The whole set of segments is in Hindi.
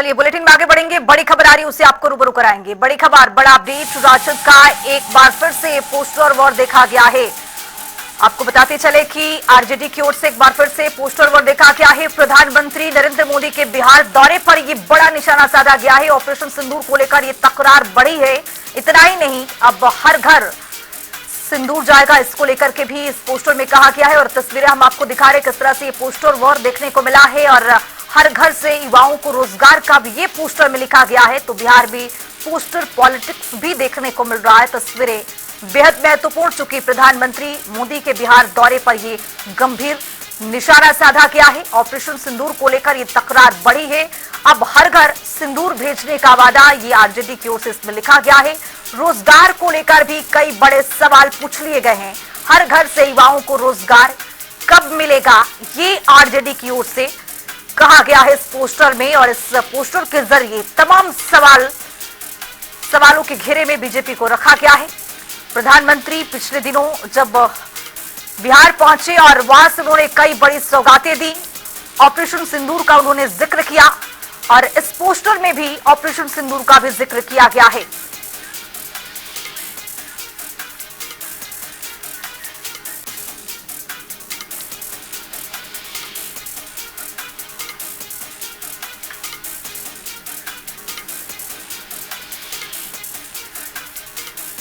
चलिए बुलेटिन में आगे बढ़ेंगे। बड़ी खबर आ रही है, उसे आपको रूबरू कराएंगे। बड़ी खबर, बड़ा अपडेट। राजद का एक बार फिर से पोस्टर वॉर देखा गया है। आपको बताते चले कि आरजेडी की ओर से एक बार फिर से पोस्टर वॉर देखा गया है। प्रधानमंत्री नरेंद्र मोदी के बिहार दौरे पर यह बड़ा निशाना साधा गया है। ऑपरेशन सिंदूर को लेकर यह तकरार बढ़ी है। इतना ही नहीं, अब हर घर सिंदूर जाएगा, इसको लेकर के भी इस पोस्टर में कहा गया है। और तस्वीरें हम आपको दिखा रहे किस तरह से ये पोस्टर वॉर देखने को मिला है। और हर घर से युवाओं को रोजगार का भी ये पोस्टर में लिखा गया है। तो बिहार में पोस्टर पॉलिटिक्स भी देखने को मिल रहा है। तस्वीरें बेहद महत्वपूर्ण, चूंकि प्रधानमंत्री मोदी के बिहार दौरे पर ये गंभीर निशाना साधा गया है। ऑपरेशन सिंदूर को लेकर ये तकरार बढ़ी है। अब हर घर सिंदूर भेजने का वादा ये आरजेडी की ओर से इसमें लिखा गया है। रोजगार को लेकर भी कई बड़े सवाल पूछ लिए गए हैं। हर घर से युवाओं को रोजगार कब मिलेगा, ये आरजेडी की ओर से कहा गया है इस पोस्टर में। और इस पोस्टर के जरिए तमाम सवालों के घेरे में बीजेपी को रखा गया है। प्रधानमंत्री पिछले दिनों जब बिहार पहुंचे और वहां से उन्होंने कई बड़ी सौगातें दी। ऑपरेशन सिंदूर का उन्होंने जिक्र किया और इस पोस्टर में भी ऑपरेशन सिंदूर का भी जिक्र किया गया है।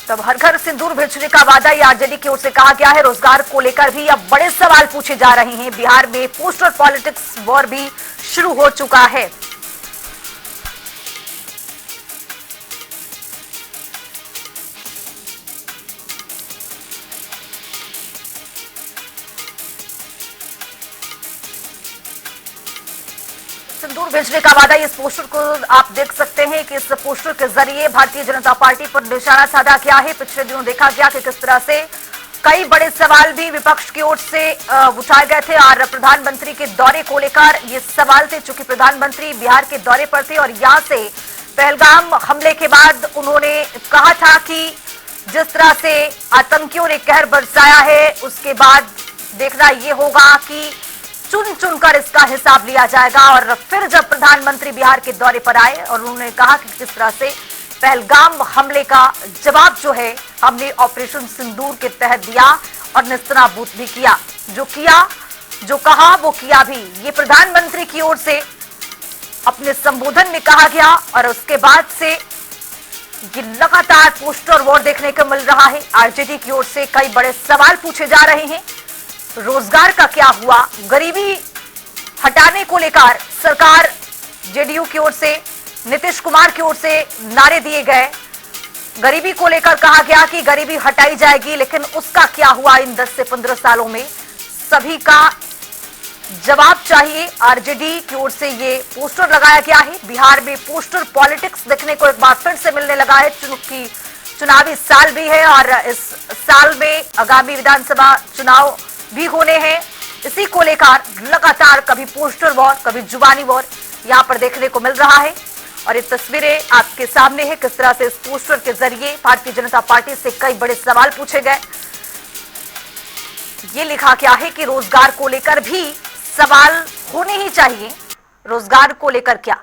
तब हर घर सिंदूर भेजने का वादा ये आरजेडी की ओर से कहा गया है। रोजगार को लेकर भी अब बड़े सवाल पूछे जा रहे हैं। बिहार में पोस्टर पॉलिटिक्स वॉर भी शुरू हो चुका है। सिंदूर भेजने का वादा, इस पोस्टर को आप देख सकते हैं कि इस पोस्टर के जरिए भारतीय जनता पार्टी पर निशाना साधा गया है। पिछले दिनों देखा गया कि किस तरह से कई बड़े सवाल भी विपक्ष की ओर से उठाए गए थे। और प्रधानमंत्री के दौरे को लेकर ये सवाल थे, चूंकि प्रधानमंत्री बिहार के दौरे पर थे और यहां से पहलगाम हमले के बाद उन्होंने कहा था कि जिस तरह से आतंकियों ने कहर बरसाया है, उसके बाद देखना ये होगा कि चुन चुनकर इसका हिसाब लिया जाएगा। और फिर जब प्रधानमंत्री बिहार के दौरे पर आए और उन्होंने कहा कि किस तरह से पहलगाम हमले का जवाब जो है हमने ऑपरेशन सिंदूर के तहत दिया और नेस्तनाबूद भी किया। जो कहा वो किया भी, ये प्रधानमंत्री की ओर से अपने संबोधन में कहा गया। और उसके बाद से ये लगातार पोस्टर वॉर देखने को मिल रहा है। आरजेडी की ओर से कई बड़े सवाल पूछे जा रहे हैं। रोजगार का क्या हुआ, गरीबी हटाने को लेकर सरकार जेडीयू की ओर से, नीतीश कुमार की ओर से नारे दिए गए। गरीबी को लेकर कहा गया कि गरीबी हटाई जाएगी, लेकिन उसका क्या हुआ इन 10 से 15 सालों में, सभी का जवाब चाहिए। आरजेडी की ओर से ये पोस्टर लगाया गया है। बिहार में पोस्टर पॉलिटिक्स देखने को एक बार फिर से मिलने लगा है, क्योंकि चुनावी साल भी है और इस साल में आगामी विधानसभा चुनाव भी होने हैं। इसी को लेकर लगातार कभी पोस्टर वॉर, कभी जुबानी वॉर यहां पर देखने को मिल रहा है। और ये तस्वीरें आपके सामने है, किस तरह से इस पोस्टर के जरिए भारतीय जनता पार्टी से कई बड़े सवाल पूछे गए। ये लिखा गया है कि रोजगार को लेकर भी सवाल होने ही चाहिए। रोजगार को लेकर क्या,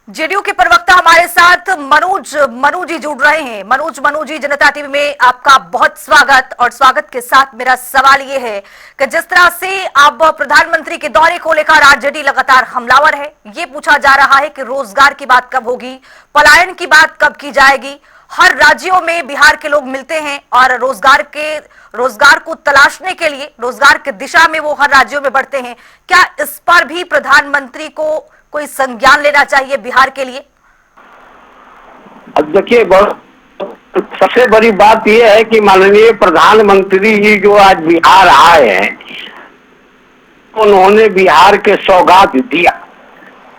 जेडीयू के प्रवक्ता हमारे साथ मनोज जी जुड़ रहे हैं। मनोज जी, जनता टीवी में आपका बहुत स्वागत। और स्वागत के साथ मेरा सवाल ये है कि जिस तरह से अब प्रधानमंत्री के दौरे को लेकर आरजेडी लगातार हमलावर है, ये पूछा जा रहा है कि रोजगार की बात कब होगी, पलायन की बात कब की जाएगी। हर राज्यों में बिहार के लोग मिलते हैं और रोजगार को तलाशने के लिए, रोजगार की दिशा में वो हर राज्यों में बढ़ते हैं। क्या इस पर भी प्रधानमंत्री को कोई संज्ञान लेना चाहिए बिहार के लिए? अब देखिए, सबसे बड़ी बात यह है कि माननीय प्रधानमंत्री जी जो आज बिहार आए हैं, उन्होंने बिहार के सौगात दिया।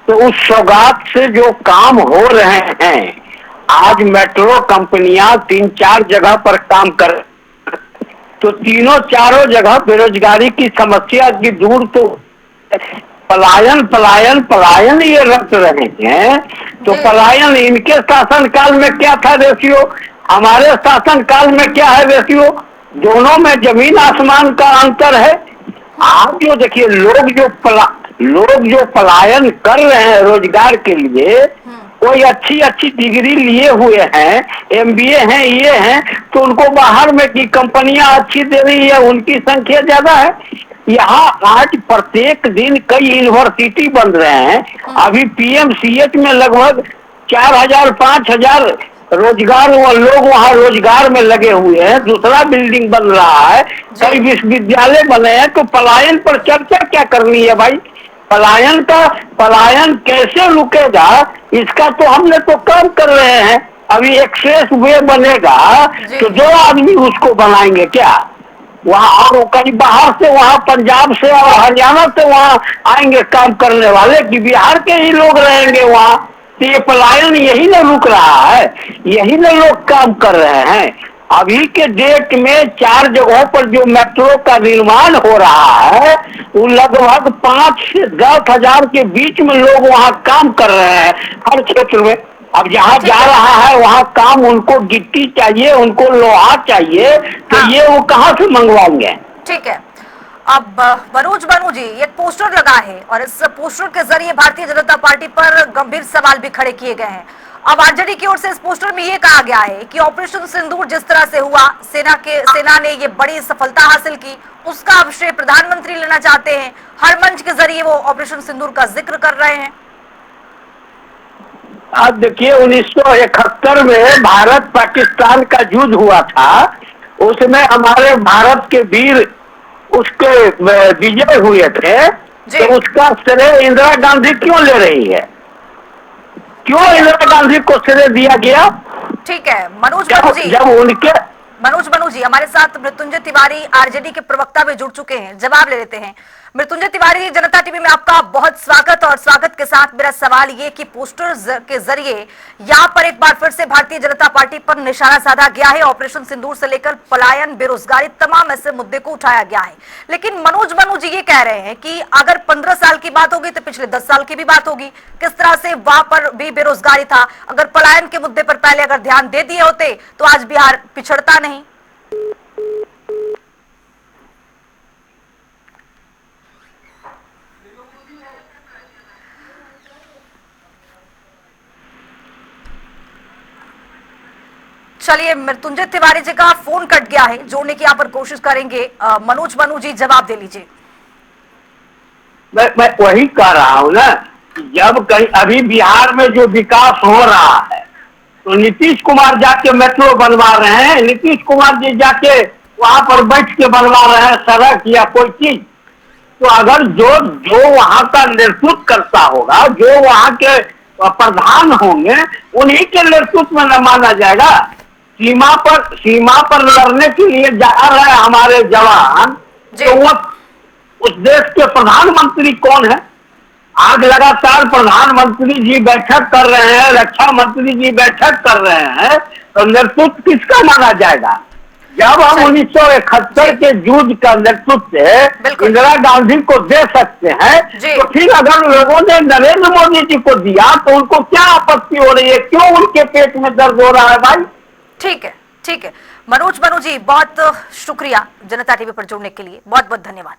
तो उस सौगात से जो काम हो रहे हैं, आज मेट्रो कंपनियां 3-4 जगह पर काम कर, तो तीनों चारों जगह बेरोजगारी की समस्या की दूर तो पलायन ये रट रहे हैं। तो पलायन इनके शासनकाल में क्या था रेशियो, हमारे शासनकाल में क्या है रेशियो, दोनों में जमीन आसमान का अंतर है। आप जो देखिए, लोग जो लोग जो पलायन कर रहे हैं रोजगार के लिए, कोई अच्छी अच्छी डिग्री लिए हुए हैं, एमबीए हैं, ये हैं, तो उनको बाहर में की कंपनियां अच्छी दे रही है, उनकी संख्या ज्यादा है। यहाँ आज प्रत्येक दिन कई यूनिवर्सिटी बन रहे हैं। अभी पीएमसीएच में लगभग 4,000 5,000 रोजगार, वो लोग वहाँ रोजगार में लगे हुए हैं। दूसरा बिल्डिंग बन रहा है, कई विश्वविद्यालय बने हैं। तो पलायन पर चर्चा क्या करनी है भाई? पलायन कैसे रुकेगा, इसका तो हमने तो काम कर रहे हैं। अभी एक्सप्रेस वे बनेगा तो 2 आदमी उसको बनाएंगे क्या? वहाँ और कहीं बाहर से, वहाँ पंजाब से और हरियाणा से वहाँ आएंगे काम करने वाले, कि बिहार के ही लोग रहेंगे वहाँ? तो ये पलायन यही न रुक रहा है, यही न लोग काम कर रहे हैं। अभी के डेट में 4 जगहों पर जो मेट्रो का निर्माण हो रहा है, वो लगभग 5 से 10 हजार के बीच में लोग वहाँ काम कर रहे हैं हर क्षेत्र में। अब जहाँ जा रहा है वहाँ काम, उनको गिट्टी चाहिए, उनको लोहा चाहिए, तो ये वो कहाँ से मंगवाएंगे? ठीक है। अब मनोज बानू जी, एक पोस्टर लगा है और इस पोस्टर के जरिए भारतीय जनता पार्टी पर गंभीर सवाल भी खड़े किए गए हैं। अब आरजेडी की ओर से इस पोस्टर में ये कहा गया है कि ऑपरेशन सिंदूर जिस तरह से हुआ, सेना ने ये बड़ी सफलता हासिल की, उसका अब श्रेय प्रधानमंत्री लेना चाहते हैं। हर मंच के जरिए वो ऑपरेशन सिंदूर का जिक्र कर रहे हैं। आप देखिए, 1971 में भारत पाकिस्तान का युद्ध हुआ था। उसमें हमारे भारत के वीर उसके विजय हुए थे, तो उसका श्रेय इंदिरा गांधी क्यों ले रही है? क्यों इंदिरा गांधी को श्रेय दिया गया? ठीक है मनोज बानू जी, जब उनके मनोज बानू जी हमारे साथ मृत्युंजय तिवारी आरजेडी के प्रवक्ता भी जुड़ चुके हैं, जवाब ले लेते हैं। मृत्युंजय तिवारी, जनता टीवी में आपका बहुत स्वागत। और स्वागत के साथ मेरा सवाल ये कि पोस्टर के जरिए यहाँ पर एक बार फिर से भारतीय जनता पार्टी पर निशाना साधा गया है। ऑपरेशन सिंदूर से लेकर पलायन, बेरोजगारी, तमाम ऐसे मुद्दे को उठाया गया है। लेकिन मनोज बानू जी ये कह रहे हैं कि अगर 15 साल की बात होगी तो पिछले 10 साल की भी बात होगी, किस तरह से वहां पर भी बेरोजगारी था। अगर पलायन के मुद्दे पर पहले अगर ध्यान दे दिए होते तो आज बिहार पिछड़ता नहीं। चलिए, मृत्युंजय तिवारी जी का फोन कट गया है, जोड़ने की यहाँ पर कोशिश करेंगे। मनोज बानू जी जवाब दे लीजिए। मैं वही कह रहा हूँ ना, जब कहीं अभी बिहार में जो विकास हो रहा है, तो नीतीश कुमार जाके मेट्रो बनवा रहे हैं, नीतीश कुमार जी जाके वहां पर बैठ के बनवा रहे हैं सड़क या कोई चीज। तो अगर जो वहां का नेतृत्व करता होगा, जो वहां के प्रधान होंगे, उन्हीं के नेतृत्व में न माना जाएगा। सीमा पर लड़ने के लिए जा रहे हैं हमारे जवान, तो वो उस देश के प्रधानमंत्री कौन है? आज लगातार प्रधानमंत्री जी बैठक कर रहे हैं, रक्षा मंत्री जी बैठक कर रहे हैं, तो नेतृत्व किसका माना जाएगा? जब हम 1971 के युद्ध का नेतृत्व इंदिरा गांधी को दे सकते हैं, तो फिर अगर लोगों ने नरेंद्र मोदी जी को दिया तो उनको क्या आपत्ति हो रही है? क्यों उनके पेट में दर्द हो रहा है भाई? ठीक है, ठीक है। मनोज बानू जी, बहुत शुक्रिया जनता टीवी पर जुड़ने के लिए, बहुत बहुत धन्यवाद।